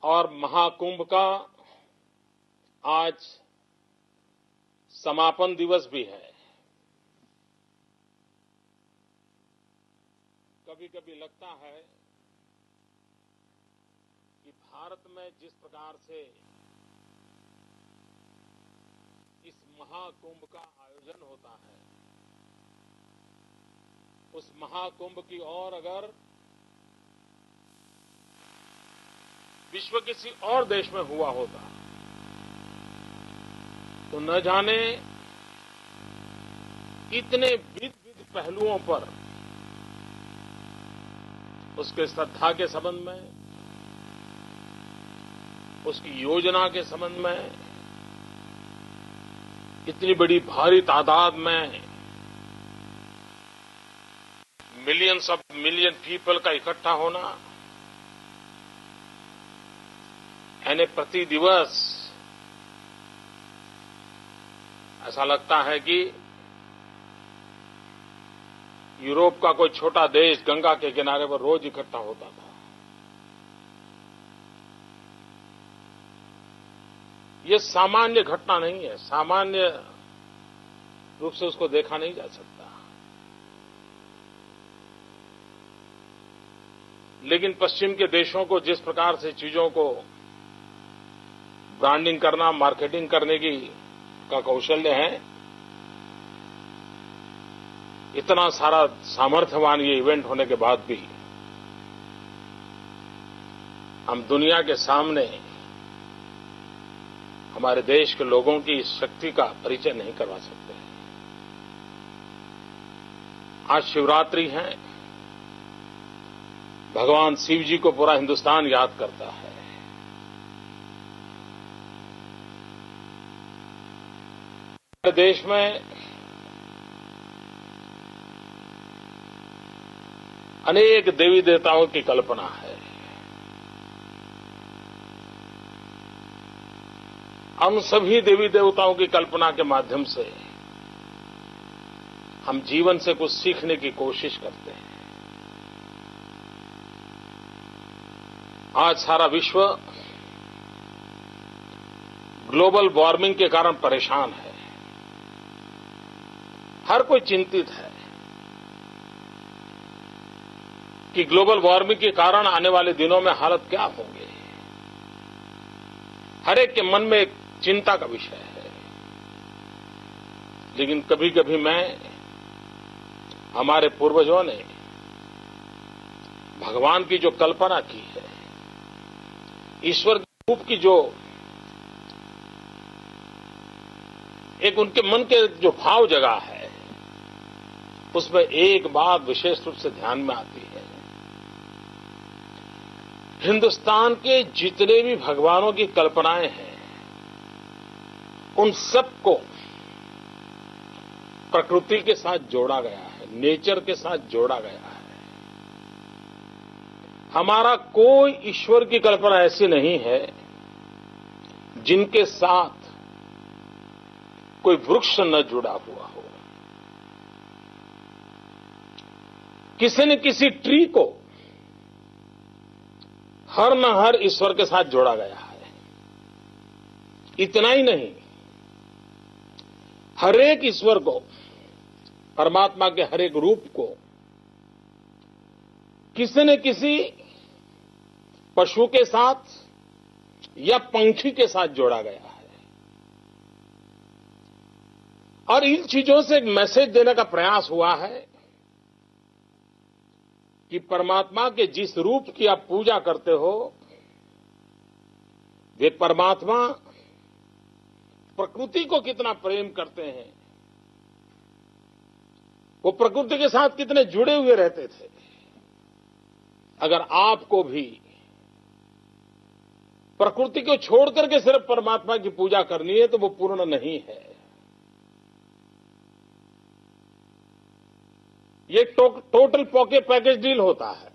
और महाकुंभ का आज समापन दिवस भी है। कभी कभी लगता है कि भारत में जिस प्रकार से इस महाकुंभ का आयोजन होता है, उस महाकुंभ की ओर अगर विश्व किसी और देश में हुआ होता तो न जाने इतने विविध पहलुओं पर उसके श्रद्धा के संबंध में, उसकी योजना के संबंध में, इतनी बड़ी भारी तादाद में मिलियंस ऑफ मिलियन पीपल का इकट्ठा होना, यानी प्रति दिवस ऐसा लगता है कि यूरोप का कोई छोटा देश गंगा के किनारे पर रोज इकट्ठा होता था। ये सामान्य घटना नहीं है, सामान्य रूप से उसको देखा नहीं जा सकता। लेकिन पश्चिम के देशों को जिस प्रकार से चीजों को ब्रांडिंग करना, मार्केटिंग करने का कौशल्य है, इतना सारा सामर्थ्यवान ये इवेंट होने के बाद भी हम दुनिया के सामने हमारे देश के लोगों की इस शक्ति का परिचय नहीं करवा सकते। आज शिवरात्रि है, भगवान शिव जी को पूरा हिंदुस्तान याद करता है। हमारे देश में अनेक देवी देवताओं की कल्पना है। हम सभी देवी देवताओं की कल्पना के माध्यम से हम जीवन से कुछ सीखने की कोशिश करते हैं। आज सारा विश्व ग्लोबल वार्मिंग के कारण परेशान है। हर कोई चिंतित है कि ग्लोबल वार्मिंग के कारण आने वाले दिनों में हालत क्या होंगे। हर एक के मन में एक चिंता का विषय है। लेकिन कभी कभी हमारे पूर्वजों ने भगवान की जो कल्पना की है, ईश्वर के रूप की जो एक उनके मन के जो भाव जगा है, उसमें एक बात विशेष रूप से ध्यान में आती है। हिंदुस्तान के जितने भी भगवानों की कल्पनाएं हैं, उन सबको प्रकृति के साथ जोड़ा गया है, नेचर के साथ जोड़ा गया है। हमारा कोई ईश्वर की कल्पना ऐसी नहीं है जिनके साथ कोई वृक्ष न जुड़ा हुआ हो। किसी न किसी ट्री को हर न हर ईश्वर के साथ जोड़ा गया है। इतना ही नहीं, हर एक ईश्वर को, परमात्मा के हर एक रूप को किसी न किसी पशु के साथ या पंखी के साथ जोड़ा गया है। और इन चीजों से एक मैसेज देने का प्रयास हुआ है कि परमात्मा के जिस रूप की आप पूजा करते हो, वे परमात्मा प्रकृति को कितना प्रेम करते हैं, वो प्रकृति के साथ कितने जुड़े हुए रहते थे। अगर आपको भी प्रकृति को छोड़ करके सिर्फ परमात्मा की पूजा करनी है तो वो पूर्ण नहीं है। ये टोटल पैकेज डील होता है।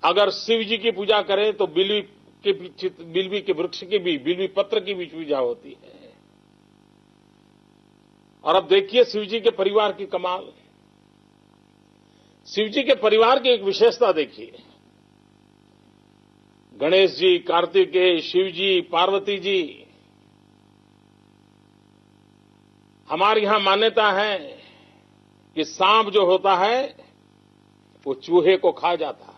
अगर शिव जी की पूजा करें तो बिल्वी के वृक्ष की भी, बिल्वी पत्र की भी पूजा होती है। और अब देखिए शिव जी के परिवार की कमाल। शिव जी के परिवार की एक विशेषता देखिए, गणेश जी, कार्तिकेय, शिव जी, पार्वती जी, हमारे यहां मान्यता है कि सांप जो होता है वो चूहे को खा जाता है।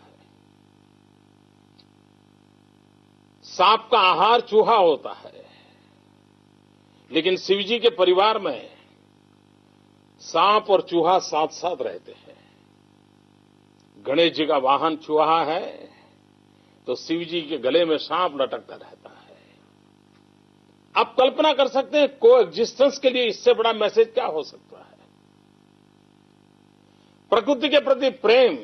सांप का आहार चूहा होता है, लेकिन शिव जी के परिवार में सांप और चूहा साथ साथ रहते हैं। गणेश जी का वाहन चूहा है तो शिव जी के गले में सांप लटकता रहता है। आप कल्पना कर सकते हैं को एग्जिस्टेंस के लिए इससे बड़ा मैसेज क्या हो सकता है। प्रकृति के प्रति प्रेम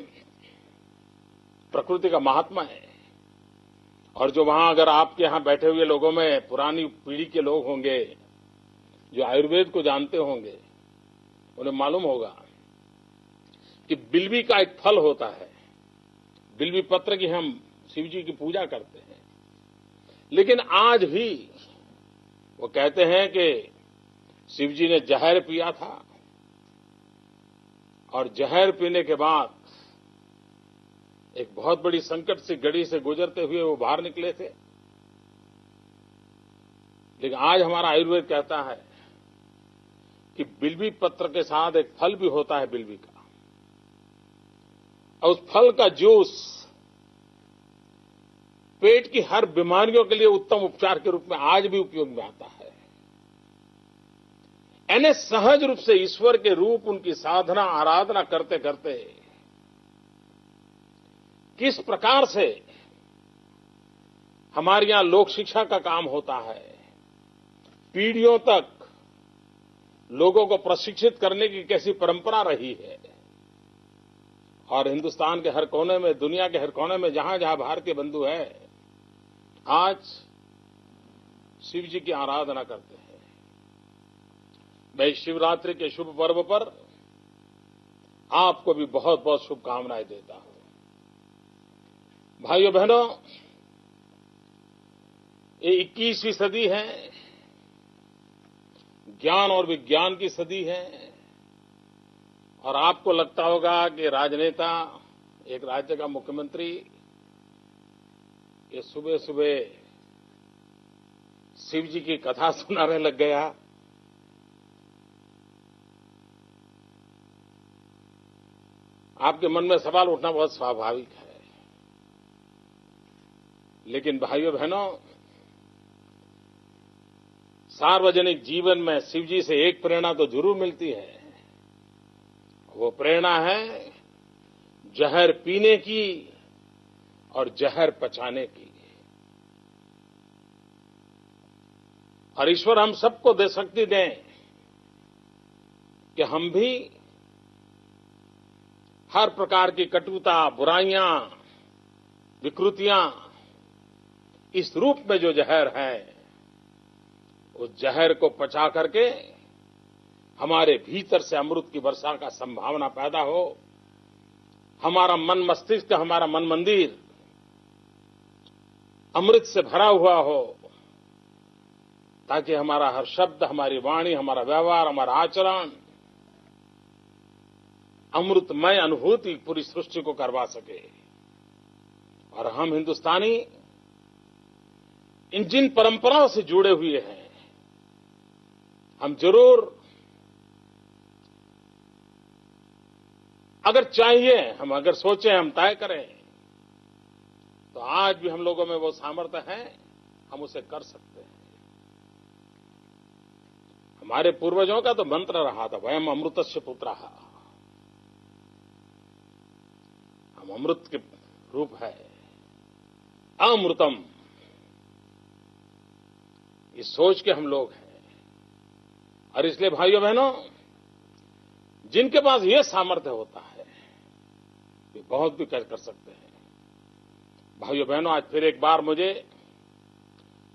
प्रकृति का महात्मा है। और जो वहां अगर आपके यहां बैठे हुए लोगों में पुरानी पीढ़ी के लोग होंगे जो आयुर्वेद को जानते होंगे, उन्हें मालूम होगा कि बिल्वी का एक फल होता है, बिल्वी पत्र की हम शिव जी की पूजा करते हैं, लेकिन आज भी वो कहते हैं कि शिव जी ने जहर पिया था और जहर पीने के बाद एक बहुत बड़ी संकट से घड़ी से गुजरते हुए वो बाहर निकले थे। लेकिन आज हमारा आयुर्वेद कहता है कि बिल्वी पत्र के साथ एक फल भी होता है बिल्वी का, और उस फल का जूस पेट की हर बीमारियों के लिए उत्तम उपचार के रूप में आज भी उपयोग में आता है। यानी सहज रूप से ईश्वर के रूप उनकी साधना आराधना करते करते किस प्रकार से हमारे यहां लोक शिक्षा का काम होता है, पीढ़ियों तक लोगों को प्रशिक्षित करने की कैसी परंपरा रही है। और हिंदुस्तान के हर कोने में, दुनिया के हर कोने में जहां जहां भारतीय बंधु है, आज शिव जी की आराधना करते हैं। मैं शिवरात्रि के शुभ पर्व पर आपको भी बहुत बहुत शुभकामनाएं देता हूं। भाइयों बहनों, ये 21वीं सदी है, ज्ञान और विज्ञान की सदी है। और आपको लगता होगा कि राजनेता, एक राज्य का मुख्यमंत्री, ये सुबह सुबह शिव जी की कथा सुनाने लग गया। आपके मन में सवाल उठना बहुत स्वाभाविक है। लेकिन भाइयों बहनों, सार्वजनिक जीवन में शिव जी से एक प्रेरणा तो जरूर मिलती है। वो प्रेरणा है जहर पीने की और जहर पचाने की। और ईश्वर हम सबको दे शक्ति दें कि हम भी हर प्रकार की कटुता, बुराइयां, विकृतियां, इस रूप में जो जहर है, उस जहर को पचा करके हमारे भीतर से अमृत की वर्षा का संभावना पैदा हो, हमारा मन मस्तिष्क, हमारा मन मंदिर अमृत से भरा हुआ हो, ताकि हमारा हर शब्द, हमारी वाणी, हमारा व्यवहार, हमारा आचरण अमृतमय अनुभूति पूरी सृष्टि को करवा सके। और हम हिंदुस्तानी इन जिन परंपराओं से जुड़े हुए हैं, हम जरूर, अगर चाहिए, हम अगर सोचें, हम तय करें, तो आज भी हम लोगों में वो सामर्थ्य है, हम उसे कर सकते हैं। हमारे पूर्वजों का तो मंत्र रहा था, वयम अमृतस्य पुत्राः, हम अमृत के रूप है, अमृतम, इस सोच के हम लोग हैं। और इसलिए भाइयों बहनों, जिनके पास ये सामर्थ्य होता है, वे बहुत भी कर सकते हैं। भाइयों बहनों, आज फिर एक बार मुझे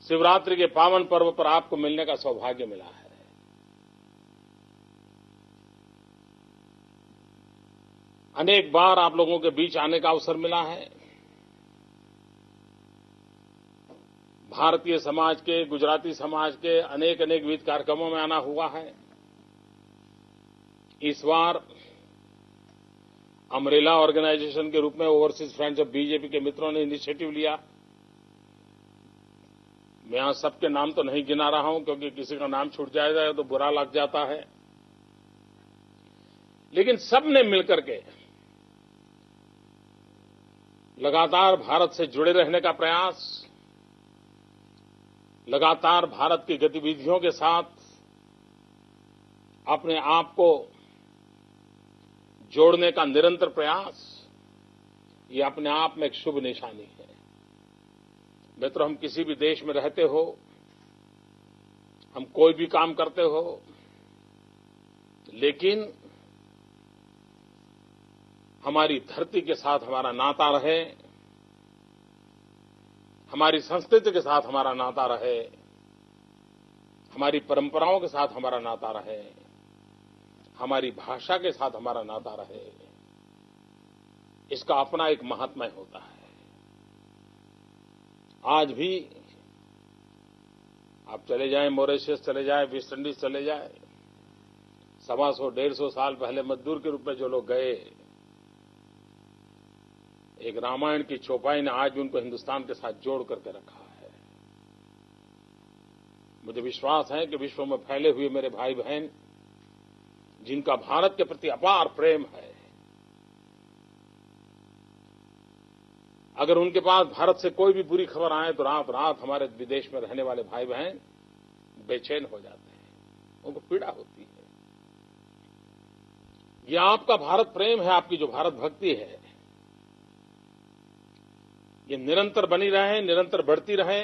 शिवरात्रि के पावन पर्व पर आपको मिलने का सौभाग्य मिला है। अनेक बार आप लोगों के बीच आने का अवसर मिला है। भारतीय समाज के, गुजराती समाज के अनेक अनेक विविध कार्यक्रमों में आना हुआ है। इस बार अमरेला ऑर्गेनाइजेशन के रूप में ओवरसीज फ्रेंड्स ऑफ बीजेपी के मित्रों ने इनिशिएटिव लिया मैं यहां सबके नाम तो नहीं गिना रहा हूं क्योंकि किसी का नाम छूट जाएगा तो बुरा लग जाता है, लेकिन सबने मिलकर के लगातार भारत से जुड़े रहने का प्रयास, लगातार भारत की गतिविधियों के साथ अपने आप को जोड़ने का निरंतर प्रयास, ये अपने आप में एक शुभ निशानी है। मित्रों, हम किसी भी देश में रहते हो, हम कोई भी काम करते हो, लेकिन हमारी धरती के साथ हमारा नाता रहे, हमारी संस्कृति के साथ हमारा नाता रहे, हमारी परंपराओं के साथ हमारा नाता रहे, हमारी भाषा के साथ हमारा नाता रहे, इसका अपना एक महात्म्य होता है। आज भी आप चले जाएं, मॉरिशस चले जाएं, वेस्ट इंडीज चले जाएं, 125-150 साल पहले मजदूर के रूप में जो लोग गए, एक रामायण की चौपाई ने आज भी उनको हिंदुस्तान के साथ जोड़ करके रखा है। मुझे विश्वास है कि विश्व में फैले हुए मेरे भाई बहन जिनका भारत के प्रति अपार प्रेम है, अगर उनके पास भारत से कोई भी बुरी खबर आए तो रात रात हमारे विदेश में रहने वाले भाई बहन बेचैन हो जाते हैं, उनको पीड़ा होती है। ये आपका भारत प्रेम है, आपकी जो भारत भक्ति है, ये निरंतर बनी रहे, निरंतर बढ़ती रहे।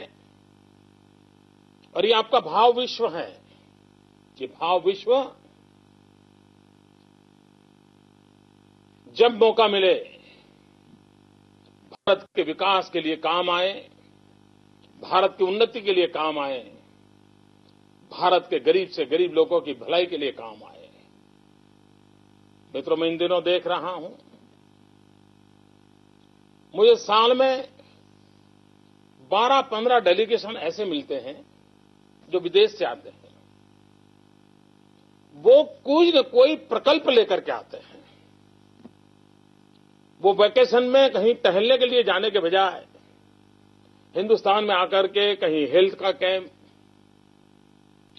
और ये आपका भाव विश्व है, ये भाव विश्व जब मौका मिले भारत के विकास के लिए काम आए, भारत की उन्नति के लिए काम आए, भारत के गरीब से गरीब लोगों की भलाई के लिए काम आए। मित्रों, मैं इन दिनों देख रहा हूं, मुझे साल में 12-15 डेलीगेशन ऐसे मिलते हैं जो विदेश से आते हैं। वो कोई न कोई प्रकल्प लेकर के आते हैं। वो वैकेशन में कहीं टहलने के लिए जाने के बजाय हिंदुस्तान में आकर के कहीं हेल्थ का कैंप,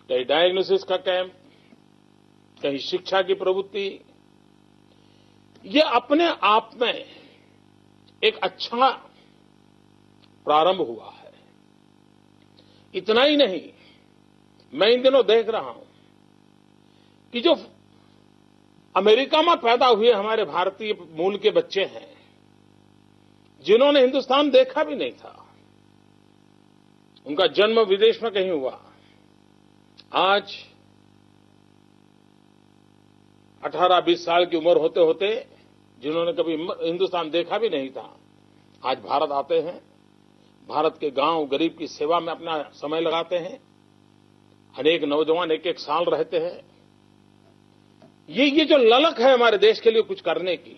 कहीं डायग्नोसिस का कैंप, कहीं शिक्षा की प्रवृत्ति, ये अपने आप में एक अच्छा प्रारंभ हुआ है। इतना ही नहीं, मैं इन दिनों देख रहा हूं कि जो अमेरिका में पैदा हुए हमारे भारतीय मूल के बच्चे हैं, जिन्होंने हिंदुस्तान देखा भी नहीं था, उनका जन्म विदेश में कहीं हुआ, आज 18-20 साल की उम्र होते होते जिन्होंने कभी हिंदुस्तान देखा भी नहीं था, आज भारत आते हैं, भारत के गांव गरीब की सेवा में अपना समय लगाते हैं। अनेक नौजवान एक साल रहते हैं। ये जो ललक है हमारे देश के लिए कुछ करने की,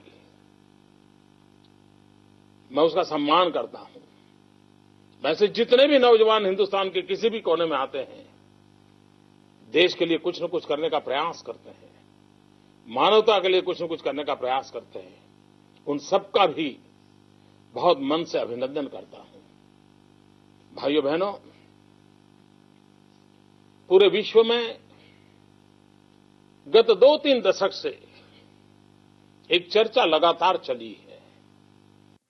मैं उसका सम्मान करता हूं। वैसे जितने भी नौजवान हिंदुस्तान के किसी भी कोने में आते हैं, देश के लिए कुछ न कुछ करने का प्रयास करते हैं, मानवता के लिए कुछ न कुछ करने का प्रयास करते हैं, उन सबका भी बहुत मन से अभिनंदन करता हूं। भाइयों बहनों, पूरे विश्व में गत 2-3 दशक से एक चर्चा लगातार चली है,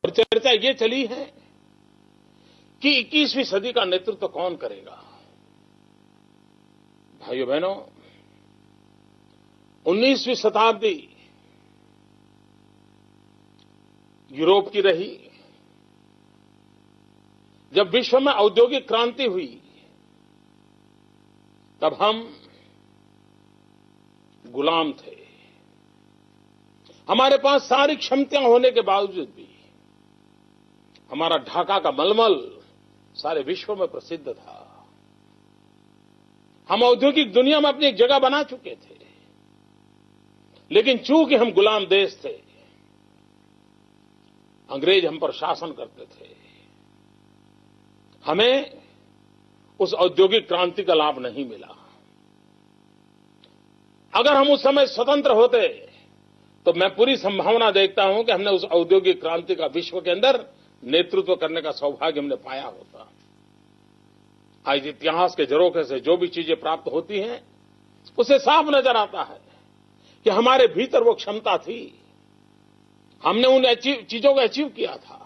और चर्चा ये चली है कि 21वीं सदी का नेतृत्व कौन करेगा। भाइयों बहनों, 19वीं शताब्दी यूरोप की रही, जब विश्व में औद्योगिक क्रांति हुई, तब हम गुलाम थे। हमारे पास सारी क्षमताएं होने के बावजूद भी हमारा ढाका का मलमल सारे विश्व में प्रसिद्ध था। हम औद्योगिक दुनिया में अपनी एक जगह बना चुके थे, लेकिन चूंकि हम गुलाम देश थे, अंग्रेज हम पर शासन करते थे, हमें उस औद्योगिक क्रांति का लाभ नहीं मिला। अगर हम उस समय स्वतंत्र होते तो मैं पूरी संभावना देखता हूं कि हमने उस औद्योगिक क्रांति का विश्व के अंदर नेतृत्व करने का सौभाग्य हमने पाया होता। आज इतिहास के झरोखे से जो भी चीजें प्राप्त होती हैं, उसे साफ नजर आता है कि हमारे भीतर वो क्षमता थी। हमने उन चीजों को अचीव किया था,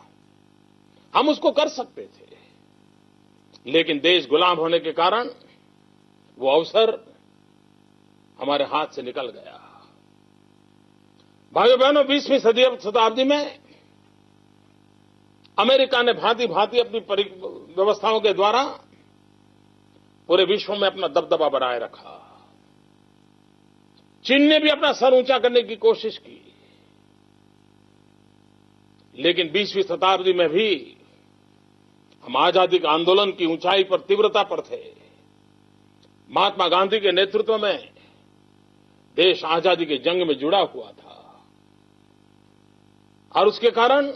हम उसको कर सकते थे। लेकिन देश गुलाम होने के कारण वो अवसर हमारे हाथ से निकल गया। भाइयों बहनों, 20वीं शताब्दी में अमेरिका ने भांति भांति अपनी व्यवस्थाओं के द्वारा पूरे विश्व में अपना दबदबा बनाए रखा। चीन ने भी अपना सर ऊंचा करने की कोशिश की, लेकिन 20वीं शताब्दी में भी हम आजादी के आंदोलन की ऊंचाई पर, तीव्रता पर थे। महात्मा गांधी के नेतृत्व में देश आजादी के जंग में जुड़ा हुआ था और उसके कारण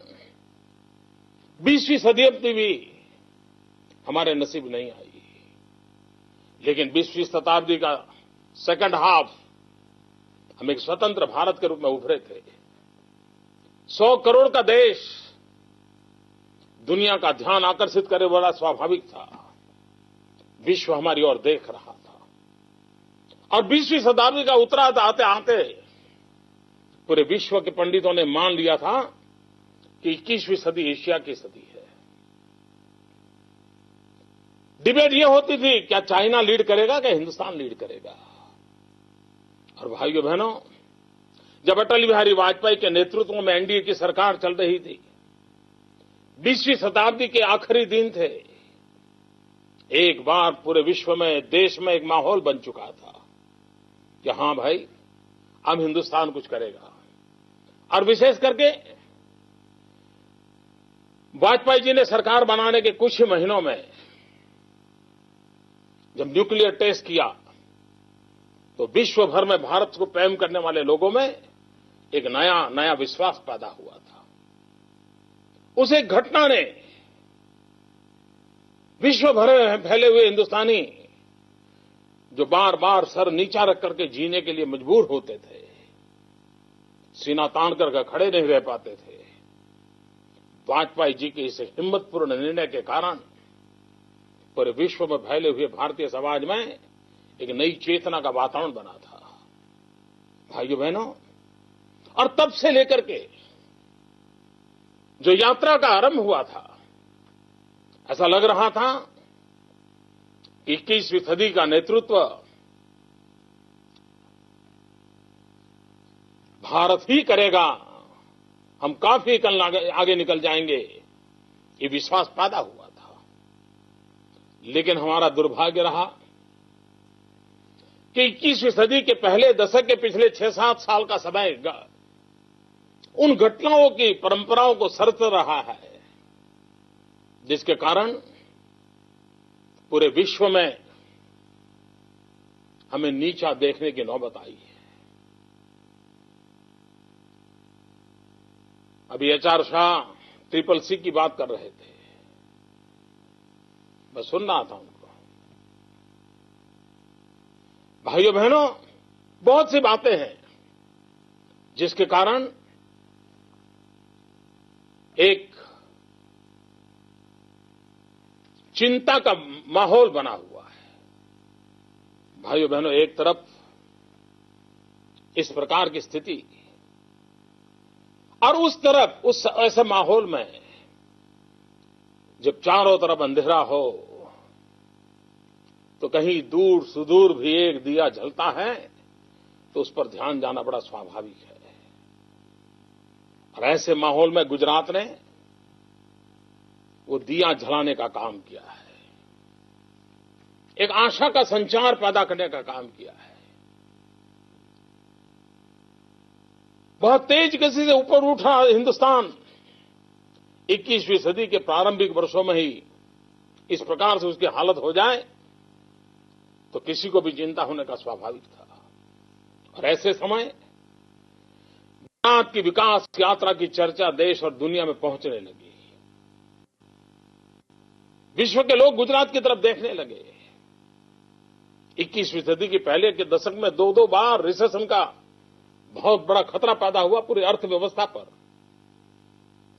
20वीं शताब्दी भी हमारे नसीब नहीं आई। लेकिन 20वीं शताब्दी का सेकंड हाफ हम एक स्वतंत्र भारत के रूप में उभरे थे। 100 करोड़ का देश, दुनिया का ध्यान आकर्षित करे वाला स्वाभाविक था। विश्व हमारी ओर देख रहा था और 20वीं शताब्दी का उत्तरार्ध आते आते पूरे विश्व के पंडितों ने मान लिया था कि 21वीं सदी एशिया की सदी है। डिबेट ये होती थी, क्या चाइना लीड करेगा, क्या हिंदुस्तान लीड करेगा। और भाइयों बहनों, जब अटल बिहारी वाजपेयी के नेतृत्व में एनडीए की सरकार चल रही थी, 20वीं शताब्दी के आखिरी दिन थे, एक बार पूरे विश्व में, देश में एक माहौल बन चुका था कि हां भाई, अब हिंदुस्तान कुछ करेगा। और विशेष करके वाजपेयी जी ने सरकार बनाने के कुछ ही महीनों में जब न्यूक्लियर टेस्ट किया तो विश्व भर में भारत को प्रेम करने वाले लोगों में एक नया विश्वास पैदा हुआ था। उस एक घटना ने विश्व भर में फैले हुए हिंदुस्तानी जो बार बार सर नीचा रख करके जीने के लिए मजबूर होते थे, सीना तान करके खड़े नहीं रह पाते थे, वाजपेयी जी के इस हिम्मतपूर्ण निर्णय के कारण पूरे विश्व में फैले हुए भारतीय समाज में एक नई चेतना का वातावरण बना था। भाइयों बहनों, और तब से लेकर के जो यात्रा का आरंभ हुआ था, ऐसा लग रहा था कि 21वीं सदी का नेतृत्व भारत ही करेगा, हम काफी कल आगे निकल जाएंगे, ये विश्वास पैदा हुआ था। लेकिन हमारा दुर्भाग्य रहा कि 21वीं सदी के पहले दशक के पिछले 6-7 साल का समय उन घटनाओं की परंपराओं को सरत रहा है, जिसके कारण पूरे विश्व में हमें नीचा देखने की नौबत आई है। अभी एचआर शाह CCC की बात कर रहे थे, मैं सुन रहा था उनको। भाइयों बहनों, बहुत सी बातें हैं जिसके कारण एक चिंता का माहौल बना हुआ है। भाइयों बहनों, एक तरफ इस प्रकार की स्थिति और उस तरफ उस ऐसे माहौल में जब चारों तरफ अंधेरा हो तो कहीं दूर सुदूर भी एक दिया जलता है तो उस पर ध्यान जाना बड़ा स्वाभाविक है। और ऐसे माहौल में गुजरात ने वो दिया जलाने का काम किया है, एक आशा का संचार पैदा करने का काम किया है। बहुत तेज गति से ऊपर उठा हिंदुस्तान 21वीं सदी के प्रारंभिक वर्षों में ही इस प्रकार से उसकी हालत हो जाए तो किसी को भी चिंता होने का स्वाभाविक था। और ऐसे समय गुजरात की विकास यात्रा की चर्चा देश और दुनिया में पहुंचने लगी। विश्व के लोग गुजरात की तरफ देखने लगे। 21वीं सदी के पहले के दशक में 2-2 बार रिसेशन का बहुत बड़ा खतरा पैदा हुआ पूरी अर्थव्यवस्था पर।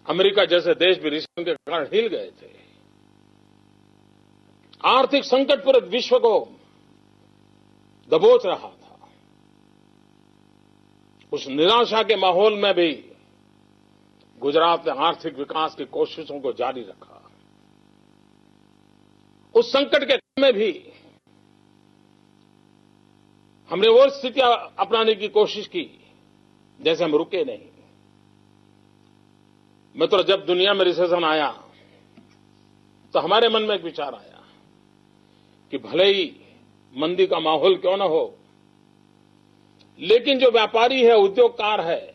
अमेरिका जैसे देश भी रिसेशन के कारण हिल गए थे। आर्थिक संकट पूरे विश्व को दबोच रहा था। उस निराशा के माहौल में भी गुजरात ने आर्थिक विकास की कोशिशों को जारी रखा। उस संकट के में भी हमने वो स्थितियां अपनाने की कोशिश की जैसे हम रुके नहीं। मित्रों, जब दुनिया में रिसेशन आया तो हमारे मन में एक विचार आया कि भले ही मंदी का माहौल क्यों न हो, लेकिन जो व्यापारी है, उद्योगकार है,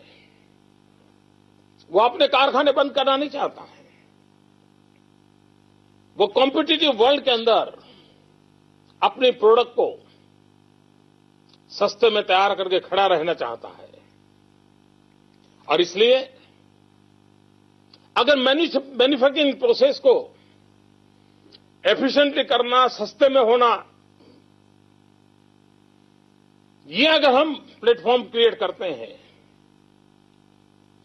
वो अपने कारखाने बंद करना नहीं चाहता है। वो कॉम्पिटिटिव वर्ल्ड के अंदर अपने प्रोडक्ट को सस्ते में तैयार करके खड़ा रहना चाहता है। और इसलिए अगर मैन्युफैक्चरिंग प्रोसेस को एफिशिएंटली करना, सस्ते में होना, ये अगर हम प्लेटफॉर्म क्रिएट करते हैं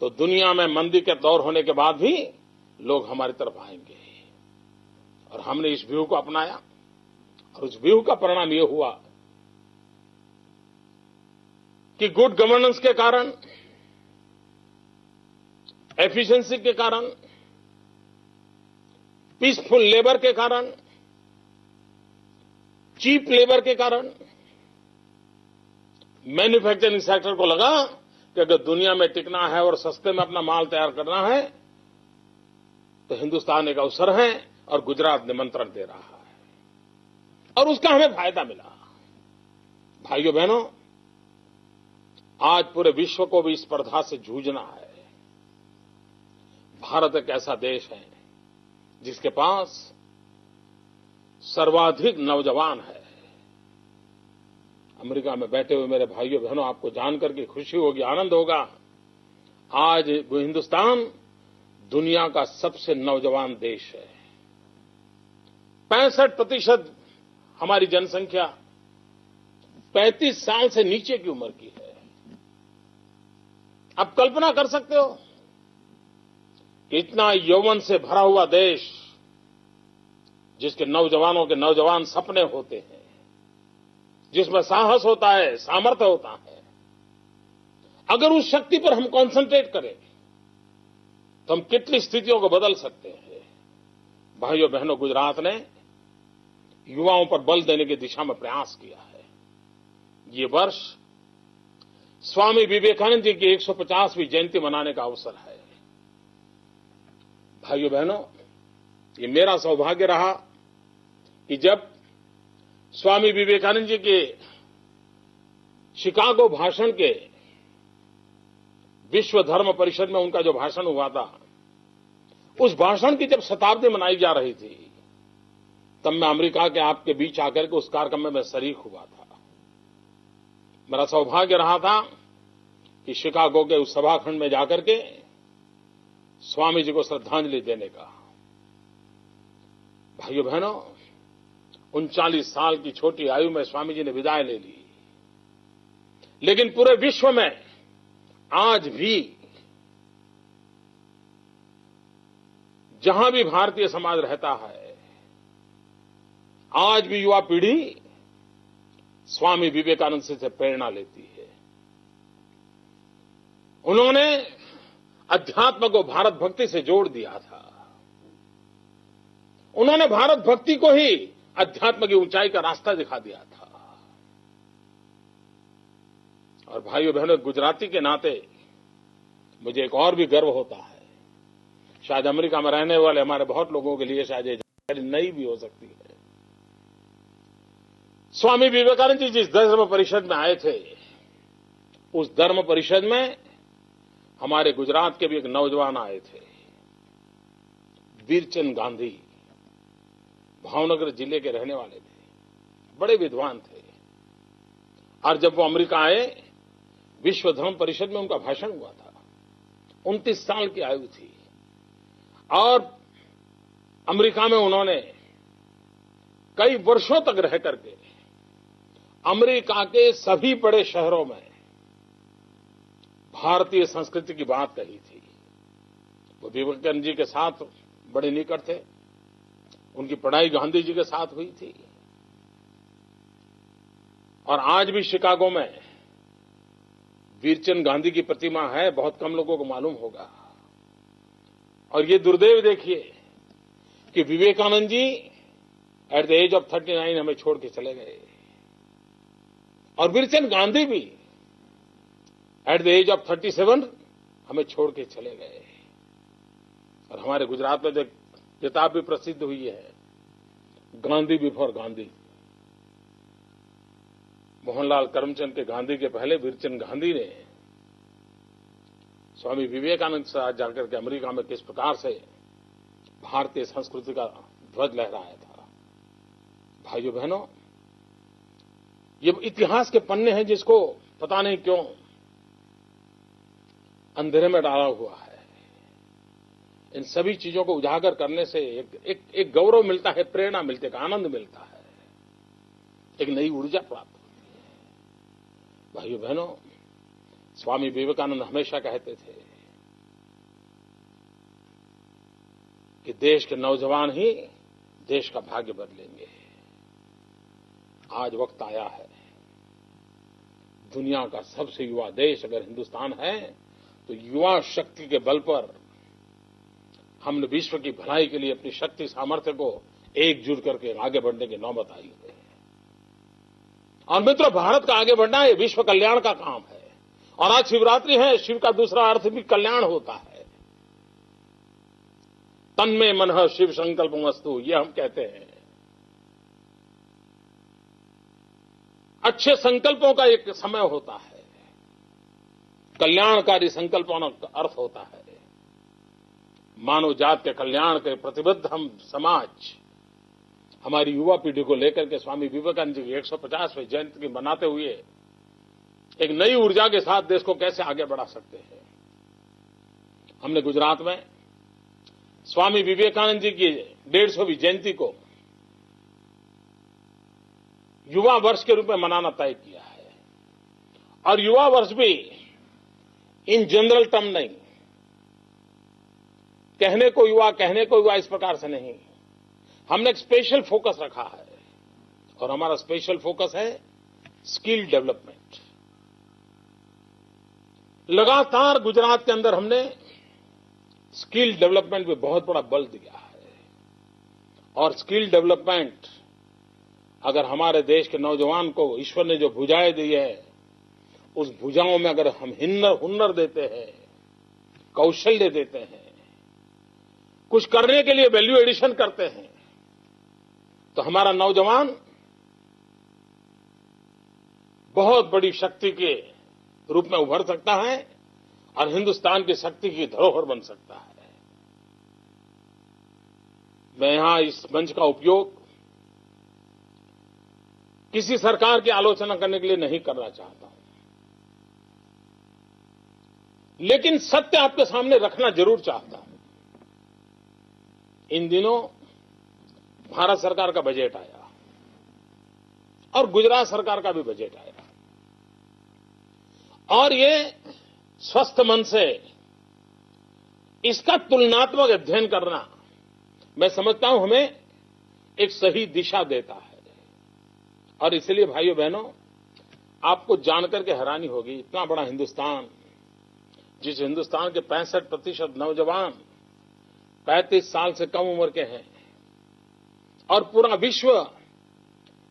तो दुनिया में मंदी के दौर होने के बाद भी लोग हमारी तरफ आएंगे। और हमने इस व्यू को अपनाया और उस व्यू का परिणाम ये हुआ कि गुड गवर्नेंस के कारण, एफिशिएंसी के कारण, पीसफुल लेबर के कारण, चीप लेबर के कारण मैन्युफैक्चरिंग सेक्टर को लगा कि अगर दुनिया में टिकना है और सस्ते में अपना माल तैयार करना है तो हिंदुस्तान एक अवसर है और गुजरात निमंत्रण दे रहा है और उसका हमें फायदा मिला। भाइयों बहनों, आज पूरे विश्व को भी इस स्पर्धा से जूझना है। भारत एक ऐसा देश है जिसके पास सर्वाधिक नौजवान है। अमेरिका में बैठे हुए मेरे भाइयों बहनों, आपको जानकर के खुशी होगी, आनंद होगा। आज हिंदुस्तान दुनिया का सबसे नौजवान देश है। 65% हमारी जनसंख्या 35 साल से नीचे की उम्र की है। आप कल्पना कर सकते हो कि इतना यौवन से भरा हुआ देश, जिसके नौजवानों के नौजवान सपने होते हैं, जिसमें साहस होता है, सामर्थ्य होता है, अगर उस शक्ति पर हम कॉन्सेंट्रेट करें तो हम कितनी स्थितियों को बदल सकते हैं। भाइयों बहनों, गुजरात ने युवाओं पर बल देने की दिशा में प्रयास किया है। ये वर्ष स्वामी विवेकानंद जी की 150वीं जयंती मनाने का अवसर है। भाइयों बहनों, ये मेरा सौभाग्य रहा कि जब स्वामी विवेकानंद जी के शिकागो भाषण के विश्व धर्म परिषद में उनका जो भाषण हुआ था, उस भाषण की जब शताब्दी मनाई जा रही थी, तब मैं अमेरिका के आपके बीच आकर के उस कार्यक्रम में मैं शरीक हुआ था। मेरा सौभाग्य रहा था कि शिकागो के उस सभाखंड में जाकर के स्वामी जी को श्रद्धांजलि देने का। भाइयों बहनों, 39 साल की छोटी आयु में स्वामी जी ने विदाई ले ली, लेकिन पूरे विश्व में आज भी जहां भी भारतीय समाज रहता है, आज भी युवा पीढ़ी स्वामी विवेकानंद से प्रेरणा लेती है। उन्होंने अध्यात्म को भारत भक्ति से जोड़ दिया था। उन्होंने भारत भक्ति को ही अध्यात्म की ऊंचाई का रास्ता दिखा दिया था। और भाइयों बहनों, गुजराती के नाते मुझे एक और भी गर्व होता है। शायद अमेरिका में रहने वाले हमारे बहुत लोगों के लिए शायद ये जानकारी नई भी हो सकती है। स्वामी विवेकानंद जी जिस धर्म परिषद में आए थे, उस धर्म परिषद में हमारे गुजरात के भी एक नौजवान आए थे, वीरचंद गांधी। भावनगर जिले के रहने वाले थे, बड़े विद्वान थे। और जब वो अमेरिका आए, विश्व धर्म परिषद में उनका भाषण हुआ था। 29 साल की आयु थी और अमेरिका में उन्होंने कई वर्षों तक रह करके अमेरिका के सभी बड़े शहरों में भारतीय संस्कृति की बात कही थी। वो विवेकानंद जी के साथ बड़े निकट थे उनकी पढ़ाई गांधी जी के साथ हुई थी। और आज भी शिकागो में वीरचंद गांधी की प्रतिमा है, बहुत कम लोगों को मालूम होगा। और ये दुर्दैव देखिए कि Vivekananda ji at the age of 39 हमें छोड़ के चले गए, और वीरचंद गांधी भी एट द एज ऑफ 37 हमें छोड़ के चले गए। और हमारे गुजरात में जो किताब भी प्रसिद्ध हुई है, गांधी बिफोर गांधी, मोहनलाल करमचंद के गांधी के पहले वीरचंद गांधी ने स्वामी विवेकानंद से आज जाकर के अमेरिका में किस प्रकार से भारतीय संस्कृति का ध्वज लहराया था। भाइयों बहनों, ये इतिहास के पन्ने हैं जिसको पता नहीं क्यों अंधेरे में डाला हुआ है। इन सभी चीजों को उजागर करने से एक गौरव मिलता है, प्रेरणा मिलती है, आनंद मिलता है, एक नई ऊर्जा प्राप्त होती है। भाइयों बहनों, स्वामी विवेकानंद हमेशा कहते थे कि देश के नौजवान ही देश का भाग्य बदलेंगे। आज वक्त आया है, दुनिया का सबसे युवा देश अगर हिंदुस्तान है, तो युवा शक्ति के बल पर हमने विश्व की भलाई के लिए अपनी शक्ति सामर्थ्य को एकजुट करके आगे बढ़ने की नौबत आई है। और मित्रों, भारत का आगे बढ़ना ये विश्व कल्याण का काम है। और आज शिवरात्रि है, शिव का दूसरा अर्थ भी कल्याण होता है। तन्मे मनः शिव संकल्पमस्तु, ये हम कहते हैं। अच्छे संकल्पों का एक समय होता है, कल्याणकारी संकल्पों का अर्थ होता है। मानव जात के कल्याण के प्रतिबद्ध हम समाज हमारी युवा पीढ़ी को लेकर के स्वामी विवेकानंद जी की 150वें जयंती मनाते हुए एक नई ऊर्जा के साथ देश को कैसे आगे बढ़ा सकते हैं। हमने गुजरात में स्वामी विवेकानंद जी की 150वीं जयंती को युवा वर्ष के रूप में मनाना तय किया है। और युवा वर्ष भी इन जनरल टर्म नहीं, कहने को युवा इस प्रकार से नहीं, हमने एक स्पेशल फोकस रखा है। और हमारा स्पेशल फोकस है स्किल डेवलपमेंट। लगातार गुजरात के अंदर हमने स्किल डेवलपमेंट पे बहुत बड़ा बल दिया है। और स्किल डेवलपमेंट अगर हमारे देश के नौजवान को ईश्वर ने जो भुजाएं दी है, उस भुजाओं में अगर हम हुनर देते हैं, कौशल्य देते हैं, कुछ करने के लिए वैल्यू एडिशन करते हैं, तो हमारा नौजवान बहुत बड़ी शक्ति के रूप में उभर सकता है और हिंदुस्तान की शक्ति की धरोहर बन सकता है। मैं यहां इस मंच का उपयोग किसी सरकार की आलोचना करने के लिए नहीं करना चाहता हूं, लेकिन सत्य आपके सामने रखना जरूर चाहता हूं। इन दिनों भारत सरकार का बजट आया और गुजरात सरकार का भी बजट आया, और ये स्वस्थ मन से इसका तुलनात्मक अध्ययन करना, मैं समझता हूं हमें एक सही दिशा देता है। और इसलिए भाइयों बहनों, आपको जानकर के हैरानी होगी, इतना बड़ा हिंदुस्तान, जिस हिंदुस्तान के 65% नौजवान 35 साल से कम उम्र के हैं, और पूरा विश्व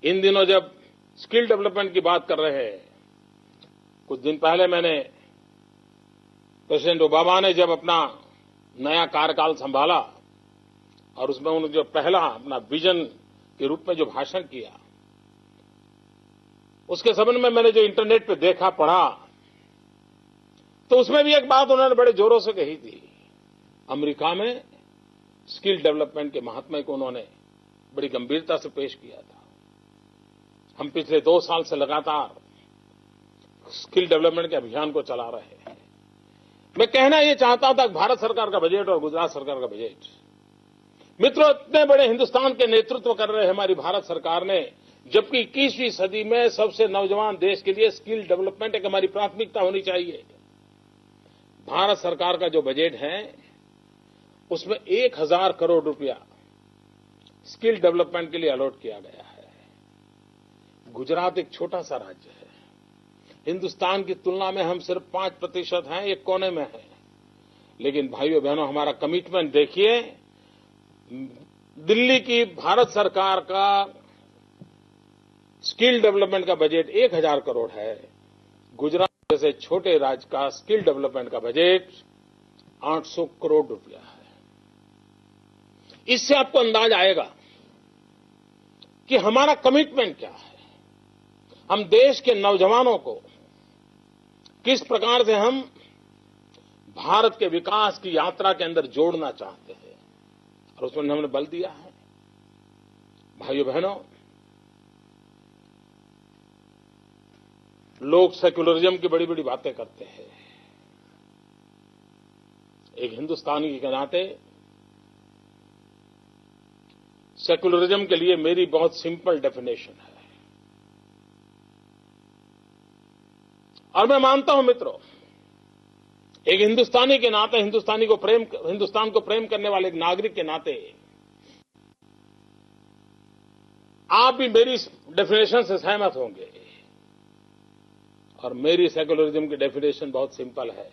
इन दिनों जब स्किल डेवलपमेंट की बात कर रहे हैं, कुछ दिन पहले मैंने प्रेसिडेंट ओबामा ने जब अपना नया कार्यकाल संभाला और उसमें उन्होंने जो पहला अपना विजन के रूप में जो भाषण किया, उसके संबंध में मैंने जो इंटरनेट पे देखा, पढ़ा, तो उसमें भी एक बात उन्होंने बड़े जोरों से कही थी। अमेरिका में स्किल डेवलपमेंट के महात्म्य को उन्होंने बड़ी गंभीरता से पेश किया था। हम पिछले 2 साल से लगातार स्किल डेवलपमेंट के अभियान को चला रहे हैं। मैं कहना ये चाहता था कि भारत सरकार का बजट और गुजरात सरकार का बजट, मित्रों, इतने बड़े हिंदुस्तान के नेतृत्व कर रहे हमारी भारत सरकार ने, जबकि 21वीं सदी में सबसे नौजवान देश के लिए स्किल डेवलपमेंट एक हमारी प्राथमिकता होनी चाहिए। भारत सरकार का जो बजट है, उसमें 1000 करोड़ रुपया स्किल डेवलपमेंट के लिए अलॉट किया गया है। गुजरात एक छोटा सा राज्य है। हिंदुस्तान की तुलना में हम सिर्फ 5% हैं, एक कोने में है। लेकिन भाइयों बहनों, हमारा कमिटमेंट देखिए। दिल्ली की भारत सरकार का स्किल डेवलपमेंट का बजट 1000 करोड़ है। गुजरात जैसे छोटे राज्य का स्किल डेवलपमेंट का बजट 800 करोड़ रुपया है। इससे आपको अंदाज आएगा कि हमारा कमिटमेंट क्या है। हम देश के नौजवानों को किस प्रकार से हम भारत के विकास की यात्रा के अंदर जोड़ना चाहते हैं, और उसमें हमने बल दिया है। भाइयों बहनों, लोग सेक्युलरिज्म की बड़ी बड़ी बातें करते हैं। एक हिंदुस्तानी के नाते सेक्युलरिज्म के लिए मेरी बहुत सिंपल डेफिनेशन है। और मैं मानता हूं मित्रों, एक हिंदुस्तानी के नाते, हिंदुस्तान को प्रेम करने वाले एक नागरिक के नाते आप भी मेरी इस डेफिनेशन से सहमत होंगे। और मेरी सेक्युलरिज्म की डेफिनेशन बहुत सिंपल है,